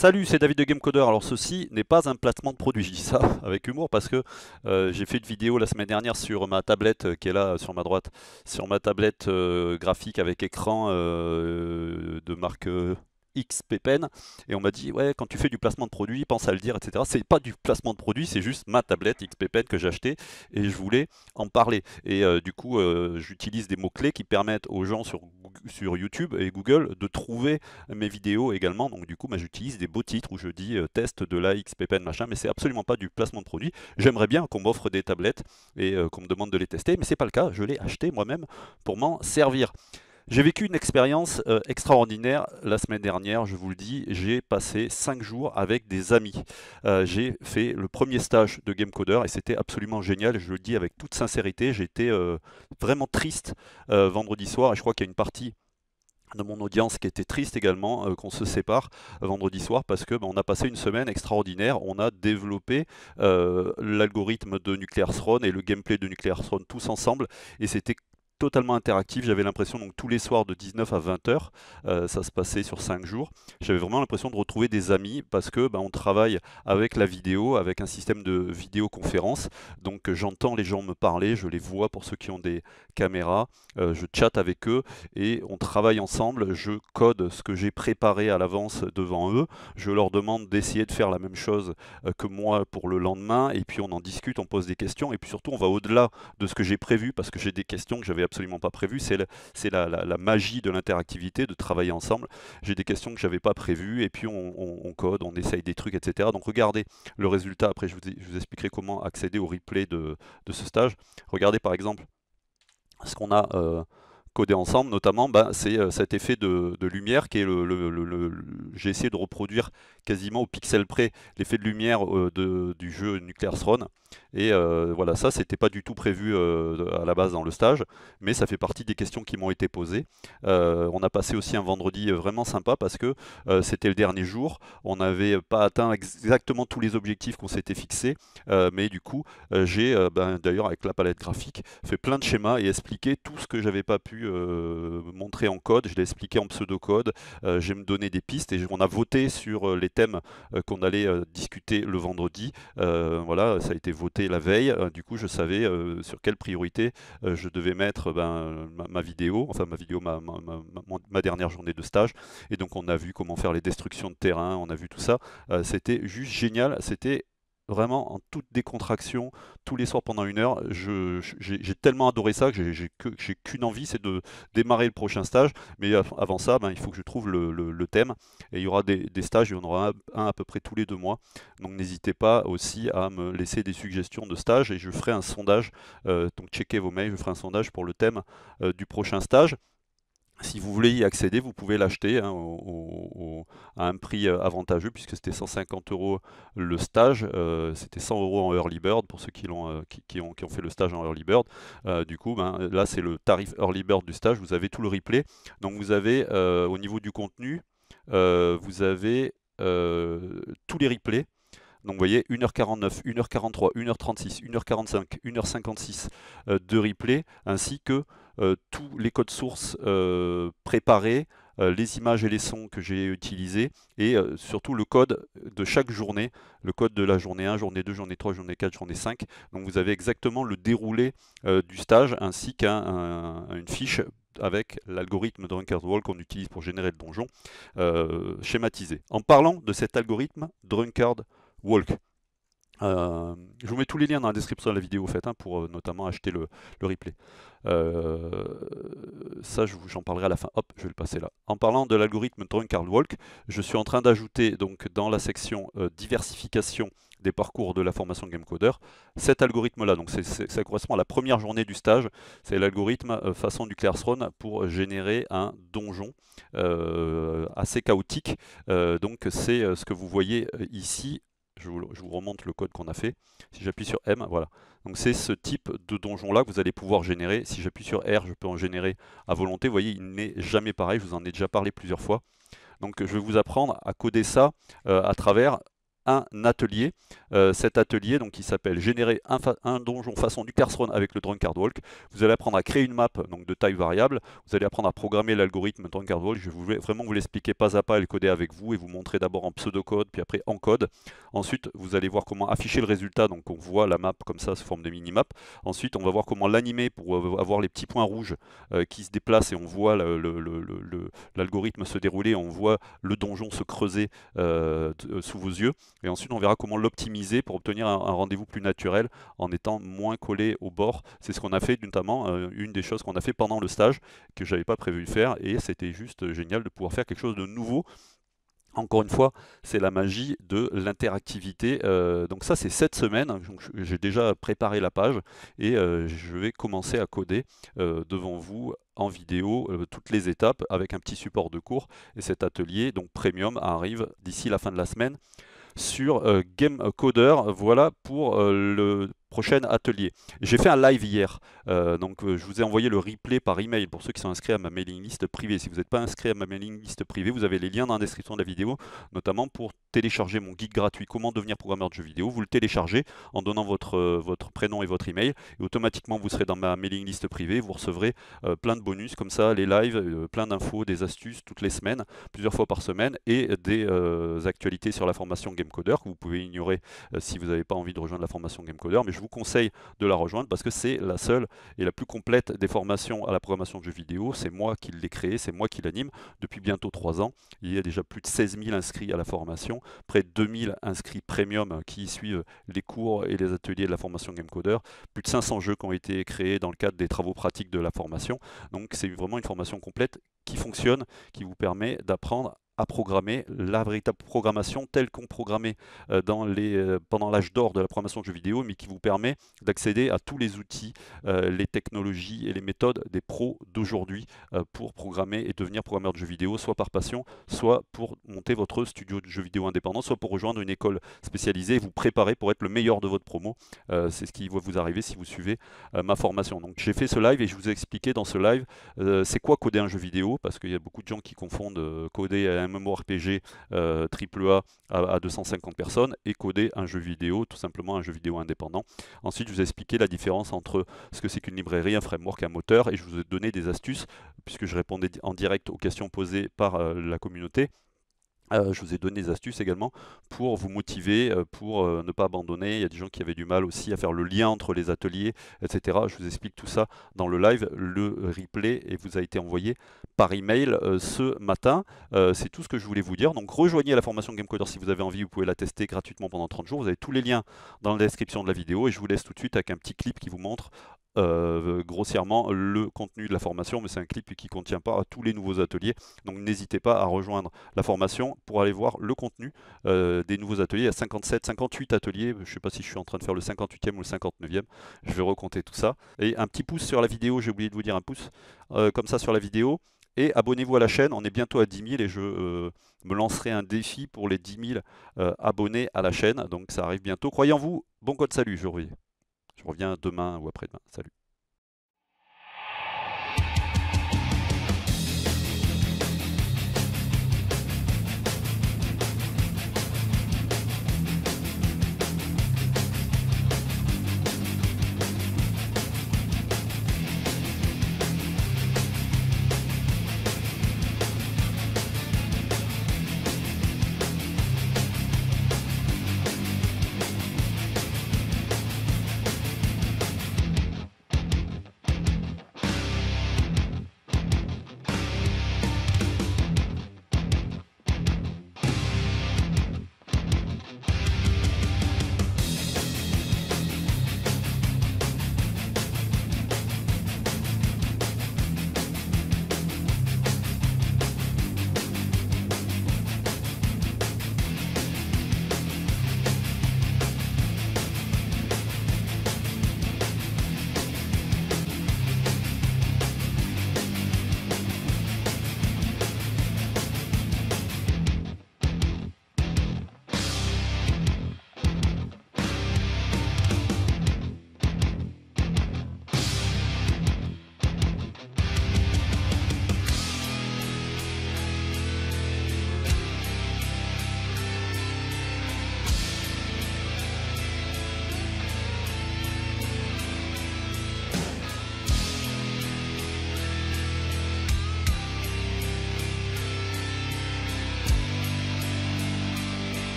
Salut, c'est David de Gamecoder. Alors ceci n'est pas un placement de produit, je dis ça avec humour parce que j'ai fait une vidéo la semaine dernière sur ma tablette qui est là sur ma droite, sur ma tablette graphique avec écran de marque XP Pen, et on m'a dit ouais, quand tu fais du placement de produit pense à le dire, etc. C'est pas du placement de produit, c'est juste ma tablette XP Pen que j'ai acheté et je voulais en parler. Et du coup j'utilise des mots-clés qui permettent aux gens sur YouTube et Google de trouver mes vidéos également. Donc du coup j'utilise des beaux titres où je dis test de la XP Pen machin, mais c'est absolument pas du placement de produit. J'aimerais bien qu'on m'offre des tablettes et qu'on me demande de les tester, mais c'est pas le cas, je l'ai acheté moi-même pour m'en servir. J'ai vécu une expérience extraordinaire la semaine dernière, je vous le dis, j'ai passé 5 jours avec des amis. J'ai fait le premier stage de Gamecoder et c'était absolument génial, je le dis avec toute sincérité, j'ai été vraiment triste vendredi soir, et je crois qu'il y a une partie de mon audience qui était triste également qu'on se sépare vendredi soir, parce que on a passé une semaine extraordinaire, on a développé l'algorithme de Nuclear Throne et le gameplay de Nuclear Throne tous ensemble, et c'était totalement interactif. J'avais l'impression, donc tous les soirs de 19 à 20 heures, ça se passait sur 5 jours, j'avais vraiment l'impression de retrouver des amis parce que on travaille avec la vidéo, avec un système de vidéoconférence, donc j'entends les gens me parler, je les vois pour ceux qui ont des caméras, je chatte avec eux et on travaille ensemble, je code ce que j'ai préparé à l'avance devant eux, je leur demande d'essayer de faire la même chose que moi pour le lendemain, et puis on en discute, on pose des questions, et puis surtout on va au-delà de ce que j'ai prévu, parce que j'ai des questions que j'avais absolument pas prévues. C'est la magie de l'interactivité, de travailler ensemble. J'ai des questions que j'avais pas prévues, et puis on code, on essaye des trucs, etc. Donc regardez le résultat, après je vous expliquerai comment accéder au replay de ce stage. Regardez par exemple ce qu'on a codé ensemble, notamment c'est cet effet de lumière qui est j'ai essayé de reproduire quasiment au pixel près l'effet de lumière du jeu Nuclear Throne, et voilà, ça c'était pas du tout prévu à la base dans le stage, mais ça fait partie des questions qui m'ont été posées. On a passé aussi un vendredi vraiment sympa parce que c'était le dernier jour, on n'avait pas atteint exactement tous les objectifs qu'on s'était fixés, mais du coup j'ai d'ailleurs avec la palette graphique fait plein de schémas et expliqué tout ce que j'avais pas pu montrer en code, je l'ai expliqué en pseudocode, j'ai me donné des pistes et on a voté sur les thèmes qu'on allait discuter le vendredi. Voilà, ça a été voté la veille, du coup je savais sur quelle priorité je devais mettre ma vidéo, enfin ma dernière journée de stage, et donc on a vu comment faire les destructions de terrain, on a vu tout ça, c'était juste génial, c'était vraiment en toute décontraction, tous les soirs pendant 1 heure. J'ai tellement adoré ça que j'ai qu'une envie, c'est de démarrer le prochain stage. Mais avant ça, il faut que je trouve le thème. Et il y aura des stages, il y en aura un à peu près tous les 2 mois. Donc n'hésitez pas aussi à me laisser des suggestions de stages et je ferai un sondage. Donc checkez vos mails, je ferai un sondage pour le thème du prochain stage. Si vous voulez y accéder, vous pouvez l'acheter à un prix avantageux, puisque c'était 150 € le stage, c'était 100 € en early bird pour ceux qui ont fait le stage en early bird. Du coup, là c'est le tarif early bird du stage, vous avez tout le replay. Donc vous avez au niveau du contenu, vous avez tous les replays. Donc vous voyez 1h49, 1h43, 1h36, 1h45, 1h56 de replay, ainsi que tous les codes sources préparés, les images et les sons que j'ai utilisés, et surtout le code de chaque journée, le code de la journée 1, journée 2, journée 3, journée 4, journée 5. Donc vous avez exactement le déroulé du stage, ainsi qu'une fiche avec l'algorithme Drunkard Walk qu'on utilise pour générer le donjon, schématisé. En parlant de cet algorithme Drunkard Walk, je vous mets tous les liens dans la description de la vidéo pour notamment acheter le replay. Ça j'en parlerai à la fin. Hop, je vais le passer là. En parlant de l'algorithme Drunkard Walk, je suis en train d'ajouter donc dans la section diversification des parcours de la formation Gamecoder cet algorithme là. Donc ça correspond à la première journée du stage. C'est l'algorithme façon Nuclear Throne pour générer un donjon assez chaotique. Donc c'est ce que vous voyez ici. Je vous remonte le code qu'on a fait. Si j'appuie sur M, voilà. Donc c'est ce type de donjon là que vous allez pouvoir générer. Si j'appuie sur R, je peux en générer à volonté. Vous voyez, il n'est jamais pareil. Je vous en ai déjà parlé plusieurs fois. Donc je vais vous apprendre à coder ça à travers un atelier. Cet atelier, donc, qui s'appelle générer un donjon façon du Carcassonne avec le Drunkard Walk. Vous allez apprendre à créer une map donc, de taille variable. Vous allez apprendre à programmer l'algorithme Drunkard Walk. Je vais vraiment vous l'expliquer pas à pas et le coder avec vous et vous montrer d'abord en pseudocode puis après en code. Ensuite, vous allez voir comment afficher le résultat. Donc on voit la map comme ça sous forme de mini-map. Ensuite, on va voir comment l'animer pour avoir les petits points rouges qui se déplacent et on voit l'algorithme se dérouler. On voit le donjon se creuser sous vos yeux. Et ensuite, on verra comment l'optimiser pour obtenir un rendez-vous plus naturel en étant moins collé au bord. C'est ce qu'on a fait, notamment une des choses qu'on a fait pendant le stage que j'avais pas prévu de faire et c'était juste génial de pouvoir faire quelque chose de nouveau. Encore une fois, c'est la magie de l'interactivité. Donc ça, c'est cette semaine. J'ai déjà préparé la page et je vais commencer à coder devant vous en vidéo toutes les étapes avec un petit support de cours. Et cet atelier, donc premium, arrive d'ici la fin de la semaine sur GameCoder. Voilà pour le prochain atelier. J'ai fait un live hier, je vous ai envoyé le replay par email pour ceux qui sont inscrits à ma mailing list privée. Si vous n'êtes pas inscrit à ma mailing list privée, vous avez les liens dans la description de la vidéo, notamment pour télécharger mon guide gratuit Comment devenir programmeur de jeux vidéo. Vous le téléchargez en donnant votre prénom et votre email, et automatiquement vous serez dans ma mailing list privée. Vous recevrez plein de bonus comme ça, les lives, plein d'infos, des astuces toutes les semaines, plusieurs fois par semaine, et des actualités sur la formation GameCoder que vous pouvez ignorer si vous n'avez pas envie de rejoindre la formation GameCoder, mais je vous conseille de la rejoindre parce que c'est la seule et la plus complète des formations à la programmation de jeux vidéo. C'est moi qui l'ai créée, c'est moi qui l'anime depuis bientôt 3 ans. Il y a déjà plus de 16 000 inscrits à la formation, près de 2000 inscrits premium qui suivent les cours et les ateliers de la formation GameCoder, plus de 500 jeux qui ont été créés dans le cadre des travaux pratiques de la formation. Donc c'est vraiment une formation complète qui fonctionne, qui vous permet d'apprendre à programmer la véritable programmation telle qu'on programmait pendant l'âge d'or de la programmation de jeux vidéo, mais qui vous permet d'accéder à tous les outils, les technologies et les méthodes des pros d'aujourd'hui pour programmer et devenir programmeur de jeux vidéo, soit par passion, soit pour monter votre studio de jeux vidéo indépendant, soit pour rejoindre une école spécialisée et vous préparer pour être le meilleur de votre promo. C'est ce qui va vous arriver si vous suivez ma formation. Donc j'ai fait ce live et je vous ai expliqué dans ce live c'est quoi coder un jeu vidéo, parce qu'il y a beaucoup de gens qui confondent coder un MMORPG AAA à 250 personnes et coder un jeu vidéo, tout simplement un jeu vidéo indépendant. Ensuite, je vous ai expliqué la différence entre ce que c'est qu'une librairie, un framework, un moteur, et je vous ai donné des astuces, puisque je répondais en direct aux questions posées par la communauté. Je vous ai donné des astuces également pour vous motiver, pour ne pas abandonner. Il y a des gens qui avaient du mal aussi à faire le lien entre les ateliers, etc. Je vous explique tout ça dans le live. Le replay vous a été envoyé par email ce matin. C'est tout ce que je voulais vous dire. Donc rejoignez la formation GameCoder si vous avez envie. Vous pouvez la tester gratuitement pendant 30 jours. Vous avez tous les liens dans la description de la vidéo et je vous laisse tout de suite avec un petit clip qui vous montre grossièrement le contenu de la formation, mais c'est un clip qui ne contient pas tous les nouveaux ateliers, donc n'hésitez pas à rejoindre la formation pour aller voir le contenu des nouveaux ateliers. Il y a 57, 58 ateliers, je ne sais pas si je suis en train de faire le 58e ou le 59e, je vais recompter tout ça. Et un petit pouce sur la vidéo, j'ai oublié de vous dire un pouce, comme ça sur la vidéo, et abonnez-vous à la chaîne, on est bientôt à 10 000 et je me lancerai un défi pour les 10 000 abonnés à la chaîne, donc ça arrive bientôt. Croyez en vous, bon code salut, je reviens demain ou après-demain. Salut.